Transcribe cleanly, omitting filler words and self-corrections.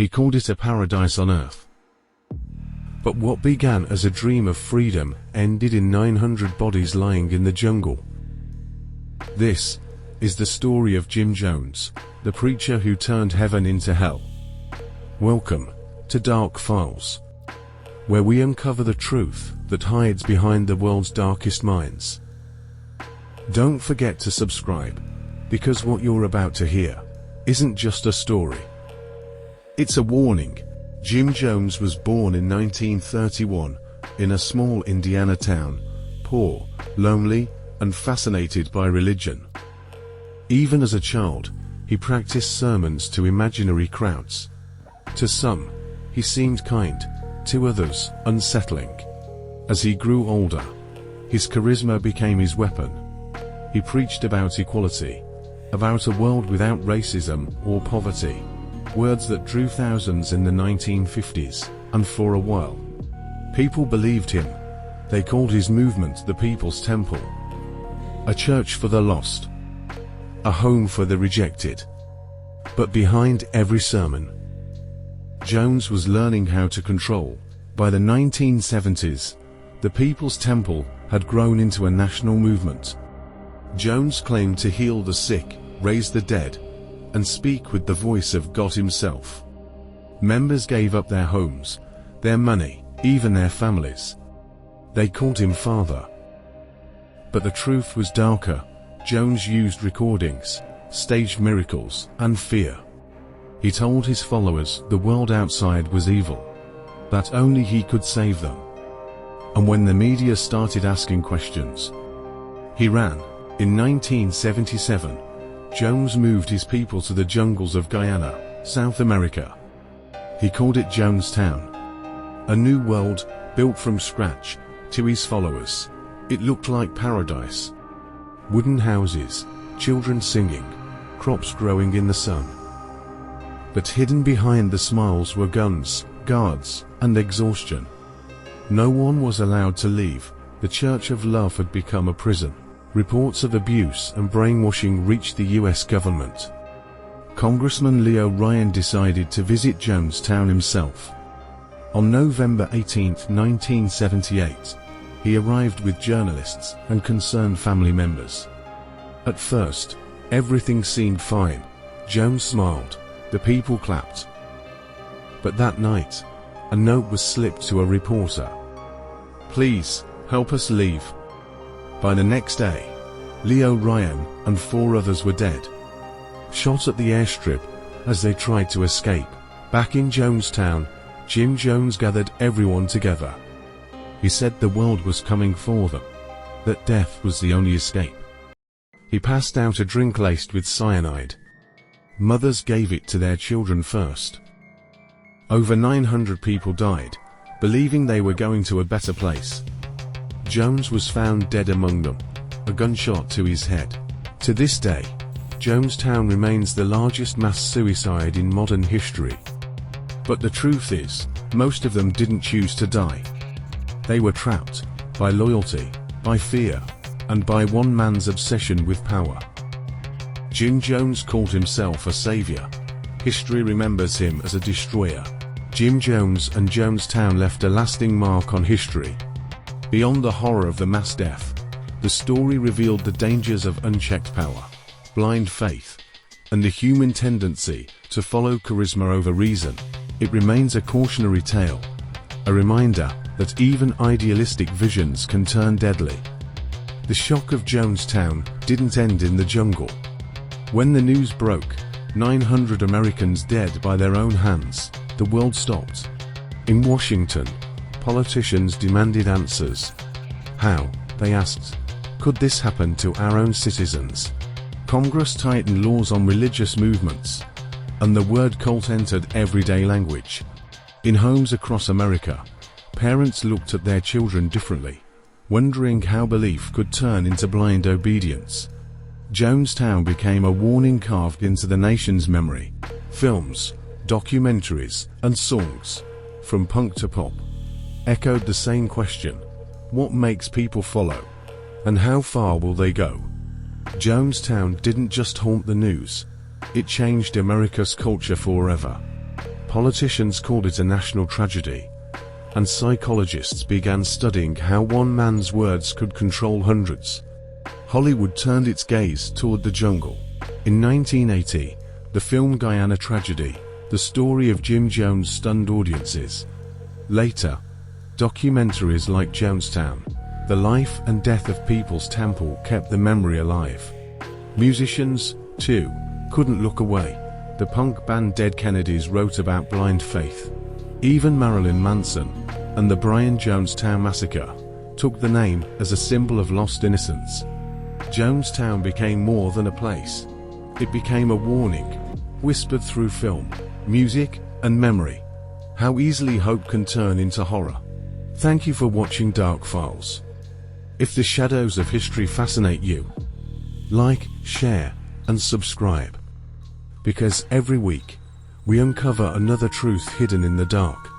He called it a paradise on earth. But what began as a dream of freedom ended in 900 bodies lying in the jungle. This is the story of Jim Jones, the preacher who turned heaven into hell. Welcome to Dark Files, where we uncover the truth that hides behind the world's darkest minds. Don't forget to subscribe, because what you're about to hear isn't just a story. It's a warning. Jim Jones was born in 1931 in a small Indiana town, poor, lonely, and fascinated by religion. Even as a child, he practiced sermons to imaginary crowds. To some, he seemed kind, to others, unsettling. As he grew older, his charisma became his weapon. He preached about equality, about a world without racism or poverty, words that drew thousands in the 1950s, and for a while, people believed him. They called his movement the People's Temple, a church for the lost, a home for the rejected. But behind every sermon, Jones was learning how to control. By the 1970s, the People's Temple had grown into a national movement. Jones claimed to heal the sick, raise the dead, and speak with the voice of God himself. Members gave up their homes, their money, even their families. They called him Father. But the truth was darker. Jones used recordings, staged miracles, and fear. He told his followers the world outside was evil, that only he could save them. And when the media started asking questions, he ran. In 1977, Jones moved his people to the jungles of Guyana, South America. He called it Jonestown, a new world built from scratch. To his followers, it looked like paradise. Wooden houses, children singing, crops growing in the sun. But hidden behind the smiles were guns, guards, and exhaustion. No one was allowed to leave. The Church of Love had become a prison. Reports of abuse and brainwashing reached the US government. Congressman Leo Ryan decided to visit Jonestown himself. On November 18, 1978, he arrived with journalists and concerned family members. At first, everything seemed fine. Jones smiled, the people clapped. But that night, a note was slipped to a reporter. "Please, help us leave." By the next day, Leo Ryan and 4 others were dead, shot at the airstrip as they tried to escape. Back in Jonestown, Jim Jones gathered everyone together. He said the world was coming for them, that death was the only escape. He passed out a drink laced with cyanide. Mothers gave it to their children first. Over 900 people died, believing they were going to a better place. Jones was found dead among them, a gunshot to his head. To this day, Jonestown remains the largest mass suicide in modern history. But the truth is, most of them didn't choose to die. They were trapped by loyalty, by fear, and by one man's obsession with power. Jim Jones called himself a savior. History remembers him as a destroyer. Jim Jones and Jonestown left a lasting mark on history. Beyond the horror of the mass death, the story revealed the dangers of unchecked power, blind faith, and the human tendency to follow charisma over reason. It remains a cautionary tale, a reminder that even idealistic visions can turn deadly. The shock of Jonestown didn't end in the jungle. When the news broke, 900 Americans dead by their own hands, the world stopped. In Washington, politicians demanded answers. How, they asked, could this happen to our own citizens? Congress tightened laws on religious movements, and the word cult entered everyday language. In homes across America, parents looked at their children differently, wondering how belief could turn into blind obedience. Jonestown became a warning carved into the nation's memory. Films, documentaries, and songs, from punk to pop, echoed the same question: what makes people follow? And how far will they go? Jonestown didn't just haunt the news, it changed America's culture forever. Politicians called it a national tragedy, and psychologists began studying how one man's words could control hundreds. Hollywood turned its gaze toward the jungle. In 1980, the film Guyana Tragedy, the story of Jim Jones, stunned audiences. Later, documentaries like Jonestown, the life and death of People's Temple, kept the memory alive. Musicians, too, couldn't look away. The punk band Dead Kennedys wrote about blind faith. Even Marilyn Manson and the Brian Jonestown Massacre took the name as a symbol of lost innocence. Jonestown became more than a place. It became a warning, whispered through film, music, and memory. How easily hope can turn into horror. Thank you for watching Dark Files. If the shadows of history fascinate you, like, share, and subscribe. Because every week, we uncover another truth hidden in the dark.